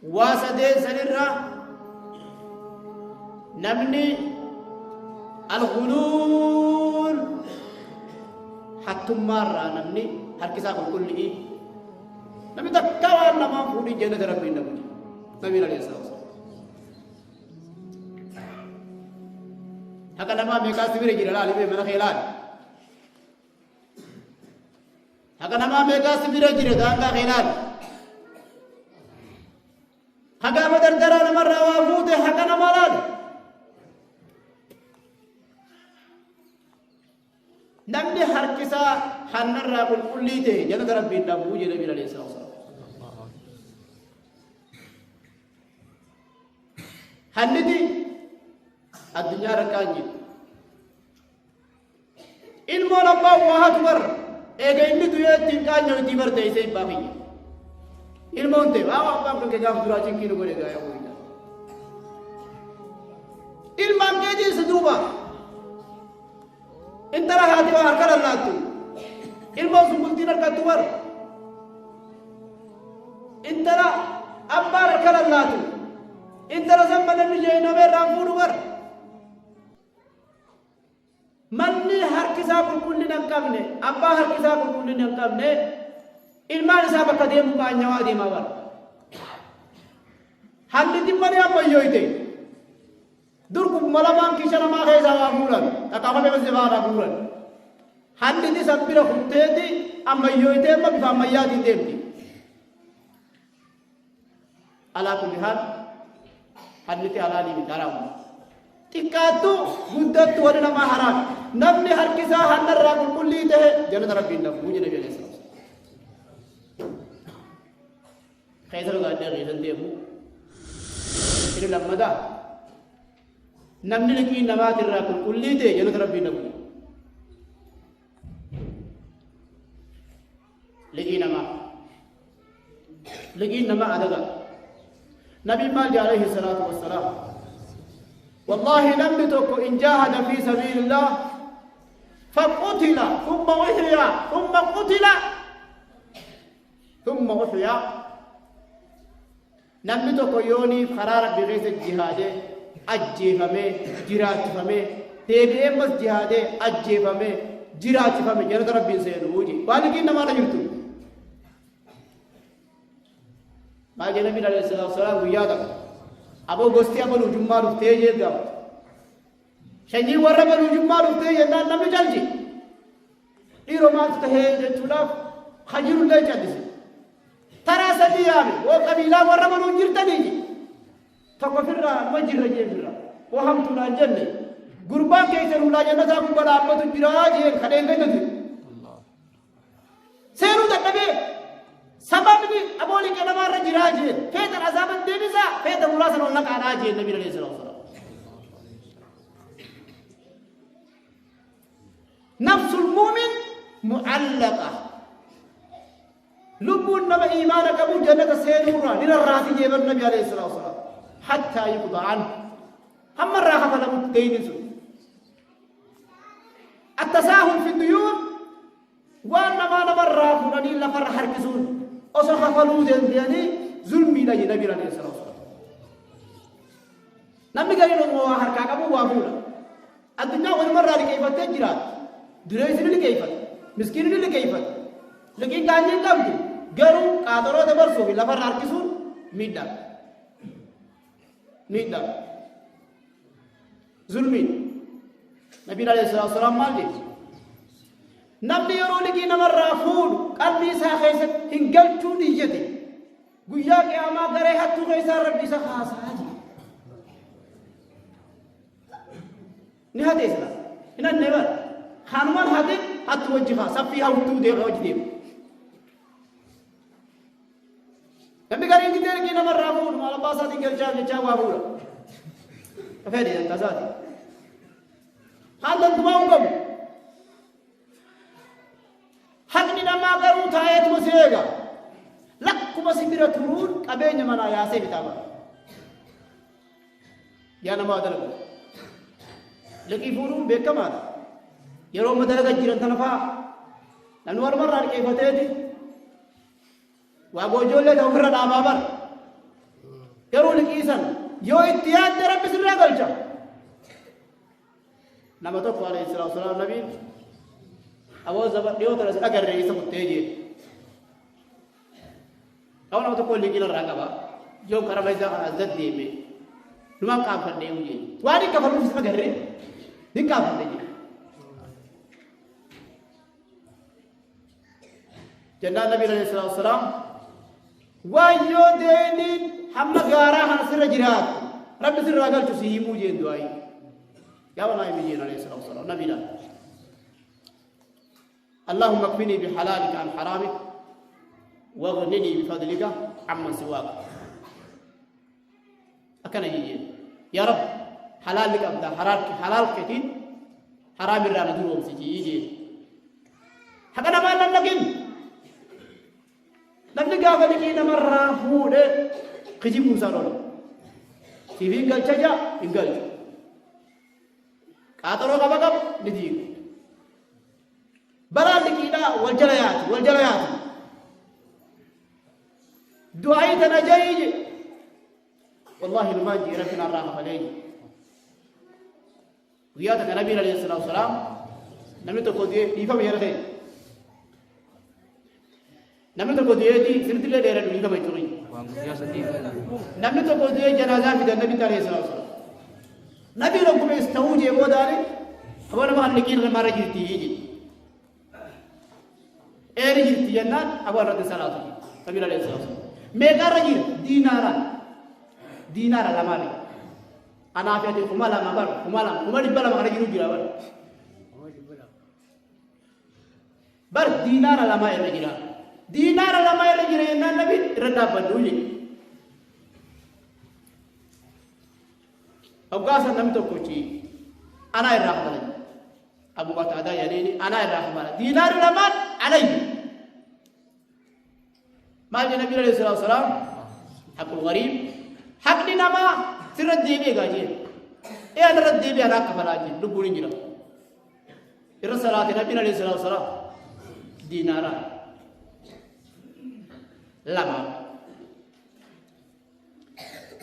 واسدين سنرة نمني الغلول حتى مرة نمني هركسا كل إيه نمني تكوان لما فودي جنة ربي نبي نبي عليه الصلاة والسلام هكذا ما ميكاس تبي رجلا لا لبي من خيلان هكذا ما ميكاس تبي رجلا دانغا خيلان هكذا ما دردرا مرة وافوته هكذا مران نمني هركسا حنر رابل كليته جنة ربي نبي نبي عليه الصلاة والسلام هندي الدنيا ركاني ilmo nabba wahat bar ega indi duye tinkanyo tibar teise babi ilmo onte awa abba ke jaf dura chinkino gore gaya hoita ilman ke ji suduba intara hati wa harkar Allah tu ilmo sumulti nar katubar intara abba harkar Allah tu intara zaman ni jeno be ramfuru bar manni harkisa kulli nan kamne abba harkisa kulli nan kamne ilman sa bakade mu ka nyawadi mawar handi timmani amma yoyte durku malaban kishana ma khayza wa mulan takama be zebara mulan handi di sabbira khuteti amma yoyte ma bi amma yadi demti ala kulli hal handi ti ala ni daram tikatu muddat wala ma haram namni harkisa hannar raqul kulli te jannat rabbi inna mujhe nabi alayhi salam khayzar ga de rizan demu ini lamada namni laki namat raqul kulli te jannat rabbi inna lagi nama adaga nabi mal alayhi salatu wassalam والله لم تك إن جاهد في سبيل الله فقتل ثم أحيا ثم قتل ثم أحيا لم تك يوني قرار بغيث الجهاد أجيفمي جرات فمي تبي أمس جهاد أجيفمي جرات فمي جنة ربي سيروجي بالك إنما نجرتو ما جنة من عليه الصلاة والسلام ويادك أبو غستي أبو جمال وتيجي دام شني ورا أبو جمال وتيجي نان نبي جالجي إيرو ما تهيج تلاف خجير الله جالس ترى سديامي وقبيلة ورا أبو جرتني تكفرنا ما جرى جرى وهم تنا جنة قربان كيسر ولا جنة سامو بلا أبو تجراج خدين كنتي سيرو تكبي سبب ni aboli ke nama rajiraje feta azaban denisa feta mulasan wala ka raje nabi sallallahu alaihi wasallam nafsul mu'min mu'allaqa lubun naba imanaka bu jannata sayyidura lil rafi jeban nabi sallallahu alaihi wasallam hatta yuqda an amma raha fala mutaynisu التساهل في الديون وأنا ما نمر فلاني لا فر حركزون أصلا خفلوا يعني ظلمي لا ينبي عليه الصلاة والسلام نبي قال لهم هو حركة كم هو أبونا الدنيا أول مرة لكيف تجرى دنيا سنة لكيف مسكين لكيف لكن كان ينقم قالوا قادروا تبرسوا لا فر حركزون ميدا ظلمي نبي عليه الصلاة والسلام مالك نبي يروني كي نمر رافون قلبي ساخيس هنقلتو نيجتي قياك يا ما قري حتو غيسا ربي سخاصا هاجي نهات إسلام هنا النبر خانمان هاتي حتو وجفا سفيها وطو ديغا وجديب نبي قري كي نمر رافون مالا باسا دي قرشان جاوا وابورا فهدي انت ساتي خاندن دماؤكم حقني نما قروا تايت مسيغا لكم سبيرة ترون قبين منا ياسي بتابا يا نما دلق لكي فورون بكم هذا يروم مدلق جيران تنفا ننوار مرة كيف تيدي وابو جولة دوفر نامابر قالوا لك إيسان يو اتياد رب سرنا قلجا نما توقف عليه الصلاة والسلام نبي أول زبط يو ترى أجر رئيس متجه أو نما تقول لي كلا رعاقبا جو كرام إذا أزد ديمه نما كافر ديمه وادي كافر مش أجر رئيس دين كافر ديمه جنان النبي عليه الصلاة والسلام ويو دينين هم غارا هنسر جرات رب سر راجل تسيمو جين دواي يا والله يمين عليه الصلاة والسلام نبي لا اللهم اكفني بحلالك عن حرامك واغنني بفضلك عمن سواك أكن يجي يا رب حلالك أبدا حلالك كتير حرام الرانا دروم سيجي يجي حكنا ما لنقين namni gaafa liqii namarraa fuudhe kijibuu isaa loole siif hin galcha jaa hin galchu qaaxaroo qaba qabu ni diigu baraan liqiidhaa wal jala yaati du'aayi tana jayije wallahi ilmaan jii rabbina irraa hafaleeyye guyyaa takka nabiin alayhi salaatu wasalaam namni tokko dhiifama yeroo ta'e namni tokko du'eeti sirtilee dheeraa durii kama jiru namni tokko du'ee janaazaa fidan nabi alayhi salaatu wasalaam nabi rokkuma ta'uu jee boodaani haba nama halliqiin mara jirti jedhe eeri jirti jennaan haba irratti salaatu nabi alayhi salaatu wasalaam meeqarra jira diinaara lamaani anaaf ati kuma lama bar kuma dhibba lama kana jiru jira bar diinaara lama irra jira دينار لما يرجع النبي ردا بدوي أوقات النبي تقولي أنا الرحمن أبو قتادة يعني أنا الرحمن دينار لما علي ما جاء النبي عليه الصلاة والسلام حق الغريب حق دينا ما سرد ديبي غاجي إيه أنا رد ديبي أنا كفلاجي لبوني جرا الرسالة النبي عليه الصلاة والسلام دينارا lama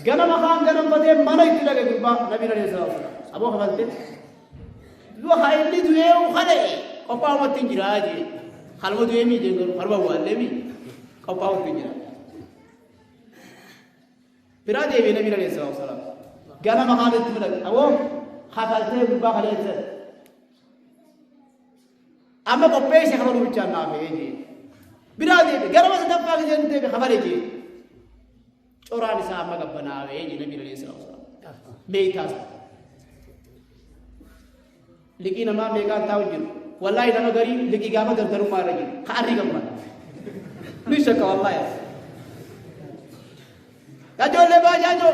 gana makan gana bade mana itilage gurba nabi alayhi salatu wasallam abo khabalte lo hayli duye o khale kopa matin jiraje khalmo duye mi dengur farba wale mi kopa matin jira pirade be nabi alayhi salatu wasallam gana makan itilage abo khabalte gurba khalete amma kope se khabaru bichana meje برادي غرام سدفا جنته بخبرجي چوران سا ما غبناوي نبي عليه الصلاه والسلام ميتاس لكن ما ميغا تاوجر والله انا غري لكي غاما درترو مارجي خاري غما نشك والله يا جول با جاجو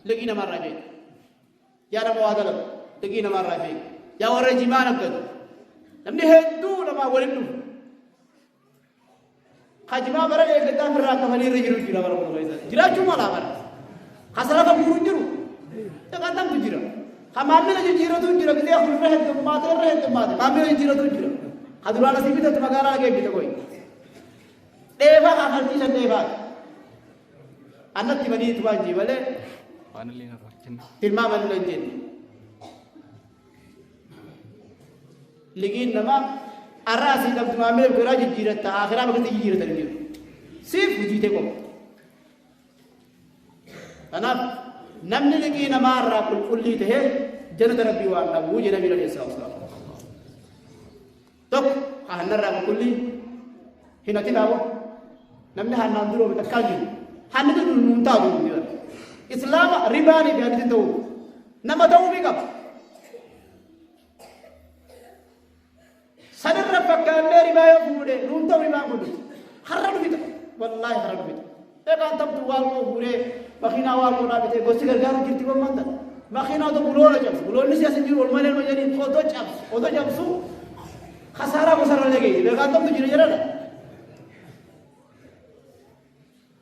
لكن ما راجي يا رب وادل لكن ما راجي يا ورجي ما نكد نمني هدو لما ولدو خجما برا لقيتا فرا كفني رجلو جرا برا بقولي جرا شو مالا برا خسارة كم جرو تكاتم تجرا خمامي لجي جرا تو جرا كذي أخذ رهت مات خمامي لجي جرا تو جرا هذولا نسيب itu تمغارا لقي بيتا كوي ديفا كافرتي سن ديفا anak tibani itu aja boleh firma mana lenjen lagi nama arah sih dapat mengambil kerja jirat tak akhirnya begitu jirat lagi sif uji teko karena namni lagi nama arah kulli teh jangan terbiu anda buji nabi Muhammad SAW tok kahana arah kulli hina tinawo namni hanan dulu betul kali hanan itu nunta dulu dia Islam riba ni dia itu nama tahu bigap sadar rafakan dari bayar bude runtuh riba bude haram itu wallahi haram itu kan tam tu wal ko bude makina wal ko na bete gosi gargaru kirti ko manda makina to bulo ni siasa jiru wal malen majani odo jam su khasara ko sara lagi kan tam tu jiru jara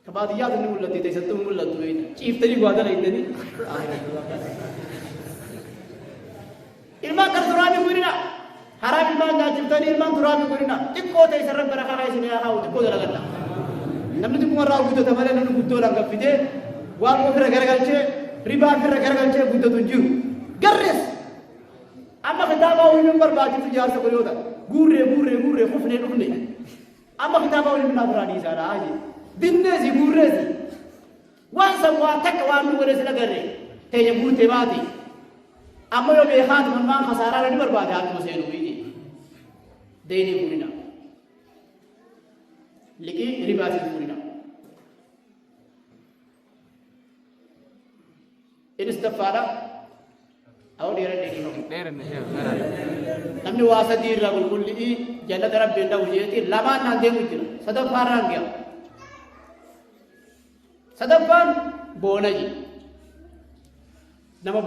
kabadiyat ni mulati te sattu mulatu ini chief tadi gua ada ini ilma karturani murina haram ilman jajibtani ilman turami kurina tikko tay sarang barakah sini ya kau tikko dalagan namni tu mara udah tamale nanu butuh lang gapide waan ofirra garagalchee ribaa ofirra garagalchee guddatu hin jiru. Garrees amma kitaaba waliin barbaachisu jaarsa godhoota guurree kufnee dhufne amma kitaaba waliin naaf isaadha aje binneesi guurreesi waan samwaa takka waan nu godhe sila garre teenya guurtee baati amma yoo beekaatu manmaan kasaaraa ni barbaade haatuma seenuu biyyi deeni guurina liqii ribaatiin guurina inis daffaadha أو نمني واسدير رجل كل جنة رب بينه وجهتي لما نادي وجرا صدفان رانجيا صدفان بونجي نما